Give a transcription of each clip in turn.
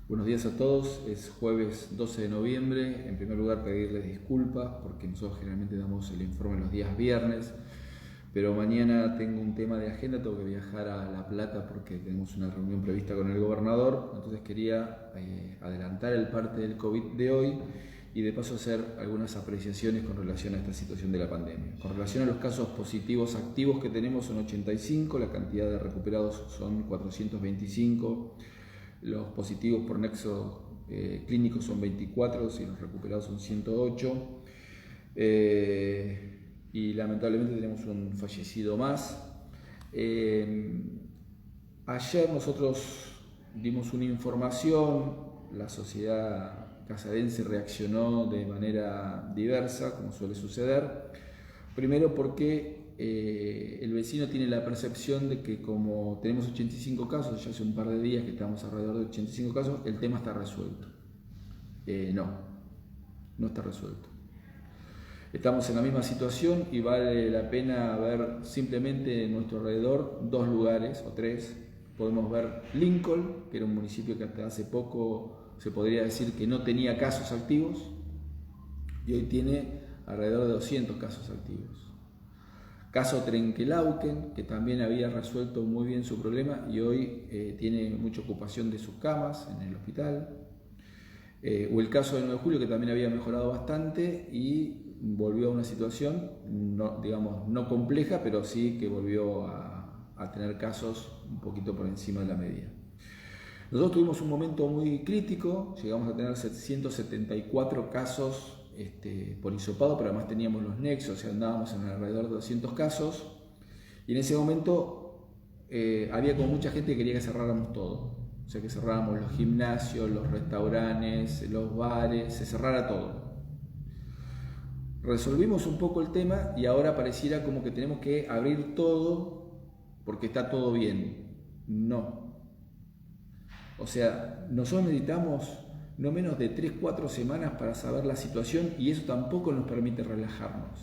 Buenos días a todos, es jueves 12 de noviembre. En primer lugar, pedirles disculpas porque nosotros generalmente damos el informe los días viernes, pero mañana tengo un tema de agenda, tengo que viajar a La Plata porque tenemos una reunión prevista con el gobernador. Entonces quería adelantar el parte del COVID de hoy y de paso hacer algunas apreciaciones con relación a esta situación de la pandemia. Con relación a los casos positivos activos que tenemos son 85, la cantidad de recuperados son 425. Los positivos por nexo clínico son 24 y los recuperados son 108. Y lamentablemente tenemos un fallecido más. Ayer nosotros dimos una información, la sociedad casadense reaccionó de manera diversa, como suele suceder. Primero porque el vecino tiene la percepción de que como tenemos 85 casos, ya hace un par de días que estamos alrededor de 85 casos, el tema está resuelto. No está resuelto. Estamos en la misma situación y vale la pena ver simplemente en nuestro alrededor dos lugares o tres. Podemos ver Lincoln, que era un municipio que hasta hace poco se podría decir que no tenía casos activos y hoy tiene alrededor de 200 casos activos. Caso Trenquelauquen, que también había resuelto muy bien su problema y hoy tiene mucha ocupación de sus camas en el hospital. O el caso de 9 de julio, que también había mejorado bastante y volvió a una situación, no compleja, pero sí que volvió a tener casos un poquito por encima de la media. Nosotros tuvimos un momento muy crítico, llegamos a tener 774 casos por hisopado, pero además teníamos los nexos, o sea, andábamos en alrededor de 200 casos, y en ese momento había como mucha gente que quería que cerráramos todo, o sea, que cerráramos los gimnasios, los restaurantes, los bares, se cerrara todo. Resolvimos un poco el tema y ahora pareciera como que tenemos que abrir todo porque está todo bien. No. O sea, nosotros necesitamos no menos de 3-4 semanas para saber la situación y eso tampoco nos permite relajarnos.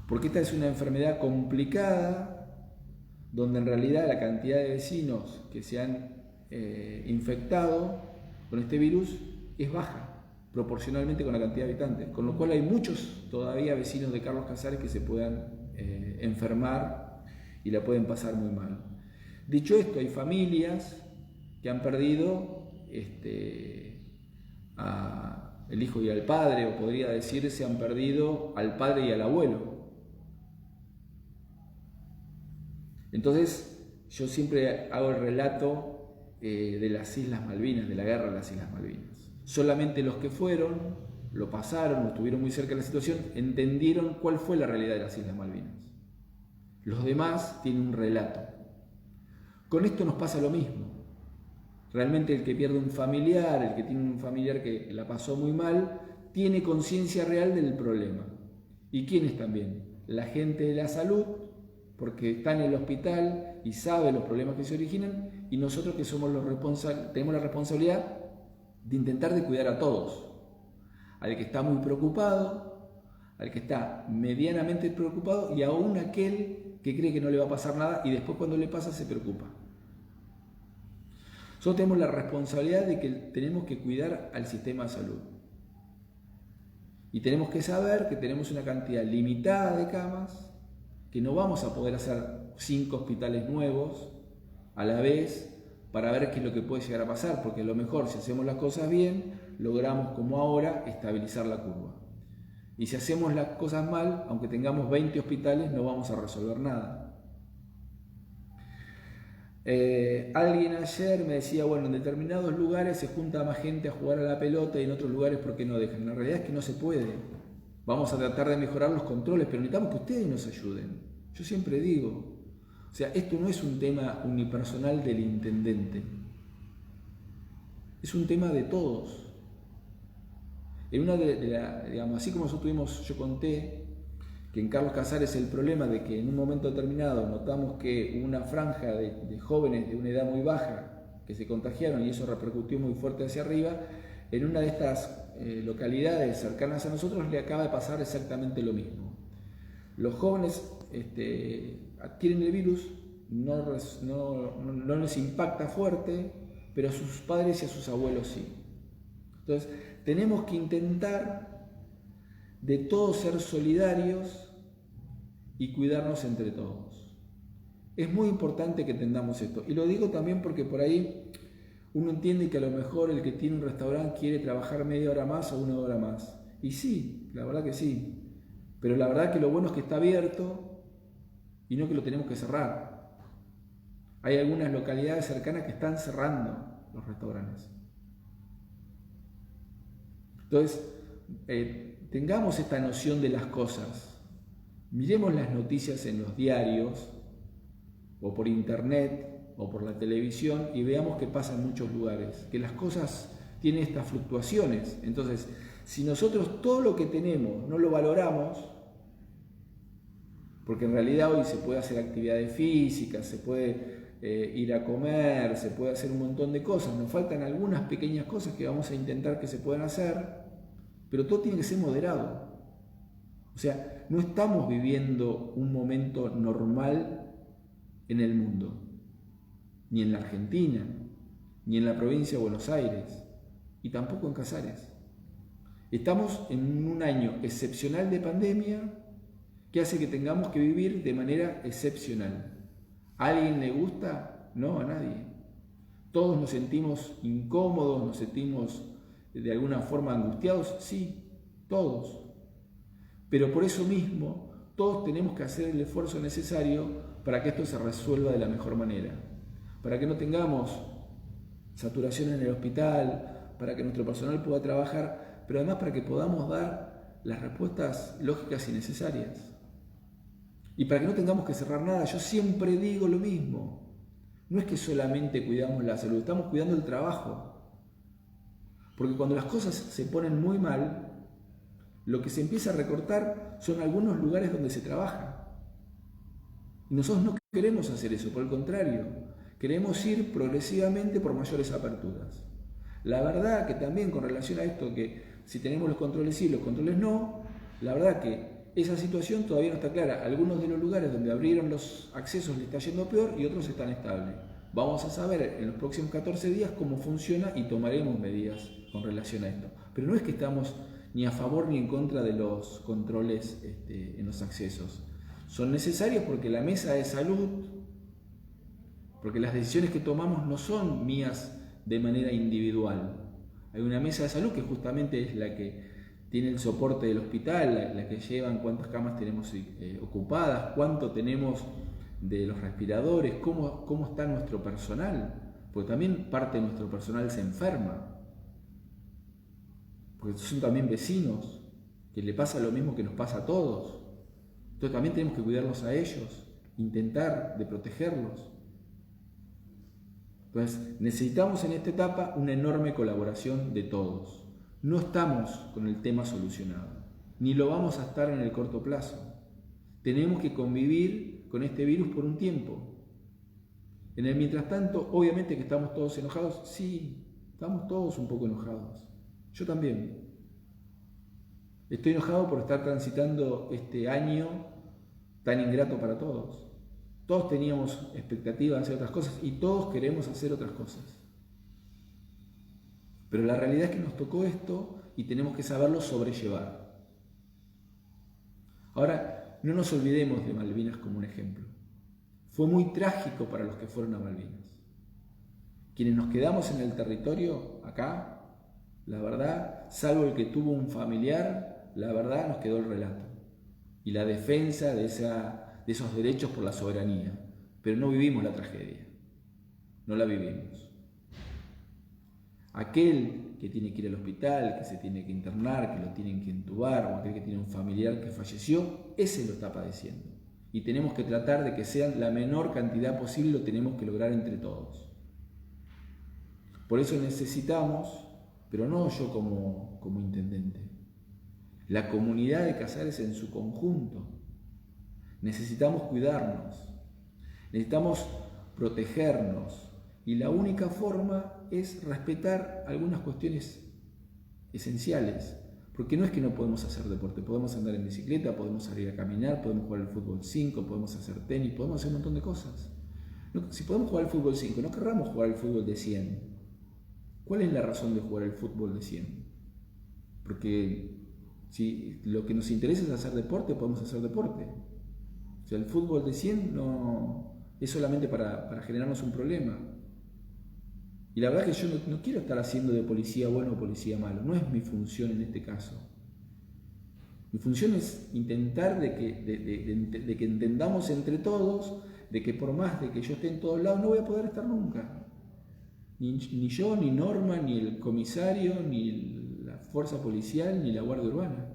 Porque esta es una enfermedad complicada donde en realidad la cantidad de vecinos que se han infectado con este virus es baja proporcionalmente con la cantidad de habitantes, con lo cual hay muchos todavía vecinos de Carlos Casares que se puedan enfermar y la pueden pasar muy mal. Dicho esto, hay familias que han perdido el hijo y al padre, o podría decirse han perdido al padre y al abuelo. Entonces yo siempre hago el relato de las Islas Malvinas, de la guerra de las Islas Malvinas. Solamente los que fueron, lo pasaron, estuvieron muy cerca de la situación, entendieron cuál fue la realidad de las Islas Malvinas. Los demás tienen un relato. Con esto nos pasa lo mismo. Realmente el que pierde un familiar, el que tiene un familiar que la pasó muy mal, tiene conciencia real del problema. ¿Y quiénes también? La gente de la salud, porque está en el hospital y sabe los problemas que se originan, y nosotros que somos los responsables, tenemos la responsabilidad de intentar de cuidar a todos. Al que está muy preocupado, al que está medianamente preocupado y aún aquel que cree que no le va a pasar nada y después cuando le pasa se preocupa. Nosotros tenemos la responsabilidad de que tenemos que cuidar al sistema de salud. Y tenemos que saber que tenemos una cantidad limitada de camas, que no vamos a poder hacer 5 hospitales nuevos a la vez para ver qué es lo que puede llegar a pasar, porque a lo mejor si hacemos las cosas bien, logramos como ahora estabilizar la curva. Y si hacemos las cosas mal, aunque tengamos 20 hospitales, no vamos a resolver nada. Alguien ayer me decía, bueno, en determinados lugares se junta más gente a jugar a la pelota y en otros lugares ¿por qué no dejan? La realidad es que no se puede. Vamos a tratar de mejorar los controles, pero necesitamos que ustedes nos ayuden. Yo siempre digo, o sea, esto no es un tema unipersonal del intendente, es un tema de todos. En una digamos, así como nosotros tuvimos, yo conté que en Carlos Casares el problema de que en un momento determinado notamos que una franja de jóvenes de una edad muy baja que se contagiaron y eso repercutió muy fuerte hacia arriba, en una de estas localidades cercanas a nosotros le acaba de pasar exactamente lo mismo. Los jóvenes adquieren el virus, no les impacta fuerte, pero a sus padres y a sus abuelos sí. Entonces, tenemos que intentar de todos ser solidarios y cuidarnos entre todos. Es muy importante que entendamos esto. Y lo digo también porque por ahí uno entiende que a lo mejor el que tiene un restaurante quiere trabajar media hora más o una hora más. Y sí, la verdad que sí. Pero la verdad que lo bueno es que está abierto y no que lo tenemos que cerrar. Hay algunas localidades cercanas que están cerrando los restaurantes. Entonces, tengamos esta noción de las cosas. Miremos las noticias en los diarios, o por internet, o por la televisión, y veamos qué pasa en muchos lugares, que las cosas tienen estas fluctuaciones. Entonces, si nosotros todo lo que tenemos no lo valoramos, porque en realidad hoy se puede hacer actividades físicas, se puede ir a comer, se puede hacer un montón de cosas, nos faltan algunas pequeñas cosas que vamos a intentar que se puedan hacer, pero todo tiene que ser moderado. O sea, no estamos viviendo un momento normal en el mundo, ni en la Argentina, ni en la provincia de Buenos Aires, y tampoco en Casares. Estamos en un año excepcional de pandemia que hace que tengamos que vivir de manera excepcional. ¿A alguien le gusta? No, a nadie. Todos nos sentimos incómodos, nos sentimos de alguna forma angustiados, sí, todos. Pero por eso mismo, todos tenemos que hacer el esfuerzo necesario para que esto se resuelva de la mejor manera. Para que no tengamos saturación en el hospital, para que nuestro personal pueda trabajar, pero además para que podamos dar las respuestas lógicas y necesarias. Y para que no tengamos que cerrar nada. Yo siempre digo lo mismo. No es que solamente cuidamos la salud, estamos cuidando el trabajo. Porque cuando las cosas se ponen muy mal, lo que se empieza a recortar son algunos lugares donde se trabaja. Y nosotros no queremos hacer eso, por el contrario, queremos ir progresivamente por mayores aperturas. La verdad que también con relación a esto, que si tenemos los controles sí, los controles no, la verdad que esa situación todavía no está clara. Algunos de los lugares donde abrieron los accesos le está yendo peor y otros están estables. Vamos a saber en los próximos 14 días cómo funciona y tomaremos medidas con relación a esto. Pero no es que estamos ni a favor ni en contra de los controles en los accesos. Son necesarios porque la mesa de salud, porque las decisiones que tomamos no son mías de manera individual. Hay una mesa de salud que justamente es la que tiene el soporte del hospital, la que llevan cuántas camas tenemos ocupadas, cuánto tenemos de los respiradores, cómo está nuestro personal, porque también parte de nuestro personal se enferma, porque son también vecinos, que le pasa lo mismo que nos pasa a todos. Entonces también tenemos que cuidarlos a ellos, intentar de protegerlos. Entonces necesitamos en esta etapa una enorme colaboración de todos. No estamos con el tema solucionado, ni lo vamos a estar en el corto plazo. Tenemos que convivir con este virus por un tiempo. En el mientras tanto, obviamente que estamos todos enojados. Sí, estamos todos un poco enojados. Yo también. Estoy enojado por estar transitando este año tan ingrato para todos. Todos teníamos expectativas de hacer otras cosas y todos queremos hacer otras cosas. Pero la realidad es que nos tocó esto y tenemos que saberlo sobrellevar. Ahora, no nos olvidemos de Malvinas como un ejemplo. Fue muy trágico para los que fueron a Malvinas. Quienes nos quedamos en el territorio, acá, la verdad, salvo el que tuvo un familiar, la verdad nos quedó el relato. Y la defensa de esos derechos por la soberanía. Pero no vivimos la tragedia. No la vivimos. Aquel que tiene que ir al hospital, que se tiene que internar, que lo tienen que entubar, o aquel que tiene un familiar que falleció, ese lo está padeciendo. Y tenemos que tratar de que sean la menor cantidad posible, lo tenemos que lograr entre todos. Por eso necesitamos, pero no yo como intendente, la comunidad de Casares en su conjunto. Necesitamos cuidarnos, necesitamos protegernos. Y la única forma es respetar algunas cuestiones esenciales. Porque no es que no podemos hacer deporte, podemos andar en bicicleta, podemos salir a caminar, podemos jugar al fútbol 5, podemos hacer tenis, podemos hacer un montón de cosas. Si podemos jugar al fútbol 5, no querramos jugar al fútbol de 100. ¿Cuál es la razón de jugar el fútbol de 100? Porque si lo que nos interesa es hacer deporte, podemos hacer deporte. O sea, el fútbol de 100 no es solamente para generarnos un problema. Y la verdad es que yo no quiero estar haciendo de policía bueno o policía malo. No es mi función en este caso. Mi función es intentar de que entendamos entre todos de que por más de que yo esté en todos lados, no voy a poder estar nunca. Ni yo, ni Norma, ni el comisario, ni la fuerza policial, ni la guardia urbana.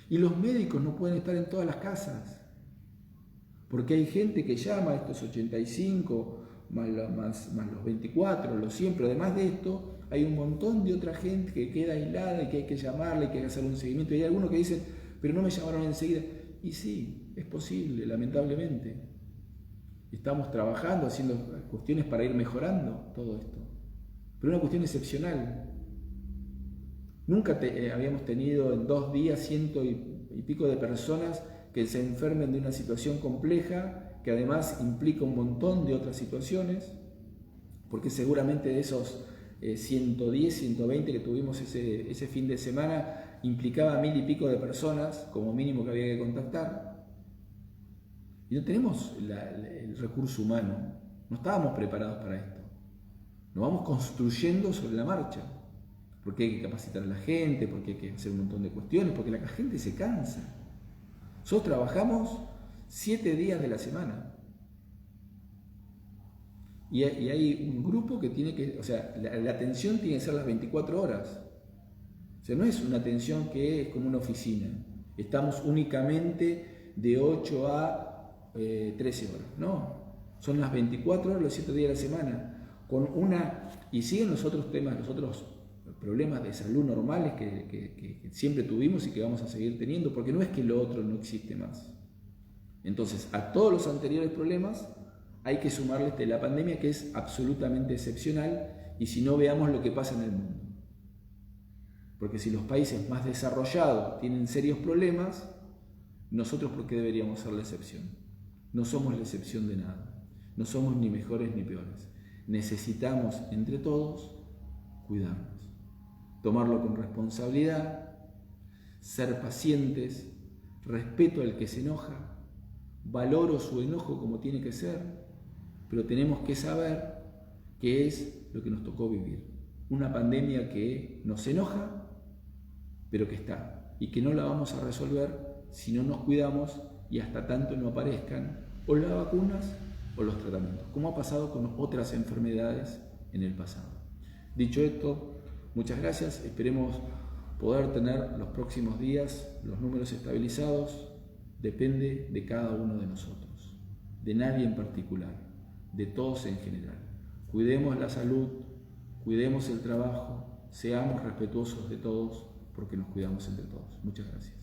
Y los médicos no pueden estar en todas las casas. Porque hay gente que llama a estos 85, más los 24, los 100, pero además de esto, hay un montón de otra gente que queda aislada y que hay que llamarle, que hay que hacer un seguimiento. Y hay algunos que dicen, pero no me llamaron enseguida. Y sí, es posible, lamentablemente. Estamos trabajando, haciendo cuestiones para ir mejorando todo esto. Pero una cuestión excepcional. Nunca habíamos tenido en 2 días 100 y pico de personas que se enfermen de una situación compleja, que además implica un montón de otras situaciones, porque seguramente de esos 110, 120 que tuvimos ese fin de semana, implicaba 1000 y pico de personas, como mínimo, que había que contactar. Y no tenemos el recurso humano, no estábamos preparados para esto. Nos vamos construyendo sobre la marcha, porque hay que capacitar a la gente, porque hay que hacer un montón de cuestiones, porque la gente se cansa. Nosotros trabajamos 7 días de la semana. Y hay un grupo que tiene que, o sea, la atención tiene que ser las 24 horas. O sea, no es una atención que es como una oficina. Estamos únicamente de 8 a 13 horas. No, son las 24 horas, los 7 días de la semana. Y siguen los otros temas, los otros problemas de salud normales que siempre tuvimos y que vamos a seguir teniendo, porque no es que lo otro no existe más. Entonces, a todos los anteriores problemas hay que sumarle la pandemia, que es absolutamente excepcional, y si no, veamos lo que pasa en el mundo. Porque si los países más desarrollados tienen serios problemas, nosotros, ¿por qué deberíamos ser la excepción? No somos la excepción de nada. No somos ni mejores ni peores. Necesitamos, entre todos, cuidarnos. Tomarlo con responsabilidad, ser pacientes, respeto al que se enoja, valoro su enojo como tiene que ser, pero tenemos que saber qué es lo que nos tocó vivir. Una pandemia que nos enoja, pero que está, y que no la vamos a resolver si no nos cuidamos y hasta tanto no aparezcan o las vacunas o los tratamientos, como ha pasado con otras enfermedades en el pasado. Dicho esto, muchas gracias, esperemos poder tener los próximos días los números estabilizados. Depende de cada uno de nosotros, de nadie en particular, de todos en general. Cuidemos la salud, cuidemos el trabajo, seamos respetuosos de todos, porque nos cuidamos entre todos. Muchas gracias.